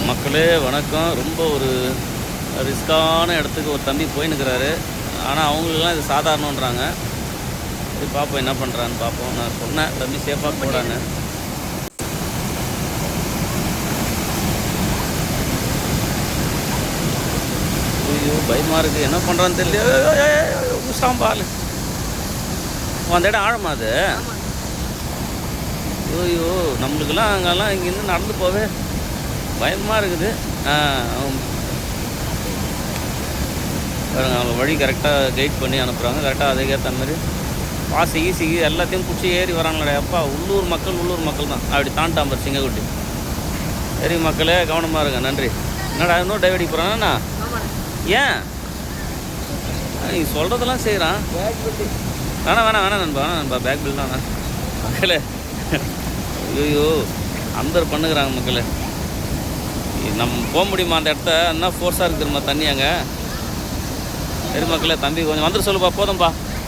மக்களே வணக்கம். ரொம்ப ஒரு ரிஸ்க்கான இடத்துக்கு ஒரு தம்பி போயின்னுக்கிறாரு. ஆனால் அவங்களுக்குலாம் இது சாதாரணன்றாங்க. சரி பார்ப்போம் என்ன பண்ணுறான்னு பார்ப்போம். நான் சொன்னேன் தம்பி சேஃபாக போடான்னு. ஐயோ பயமாக இருக்குது, என்ன பண்ணுறான்னு தெரியல. உஷாம்பால் அந்த இடம் ஆழமா அது. ஐயோ நம்மளுக்கெல்லாம் அங்கெல்லாம் இங்கேருந்து நடந்து போவே பயமாக இருக்குது. பாருங்க அவங்க வழி கரெக்டாக கைட் பண்ணி அனுப்புகிறாங்க. கரெக்டாக அதுக்கேற்ற மாதிரி பாசி ஈசி எல்லாத்தையும் பிடிச்சி ஏறி வராங்களே. அப்பா உள்ளூர் மக்கள் தான். அப்படி தாண்டாம்பர் சிங்கக்குட்டி. சரி மக்களே கவனமாக இருங்க. நன்றி. என்னடா இன்னும் டைவடிக்கு போகிறானா? ஏன் நீ சொல்கிறதெல்லாம் செய்கிறான். வேணாம் நண்பா பேக் பில் தானே மக்களே. ஐயோ அந்தர் பண்ணுகிறாங்க மக்களே. நம்ம போக முடியுமா அந்த இடத்த? என்ன ஃபோர்ஸாக இருக்குது தெரியுமா தண்ணி அங்கே. சரி மக்களே தம்பி கொஞ்சம் வந்துட்டு சொல்லுப்பா. போதும்பா.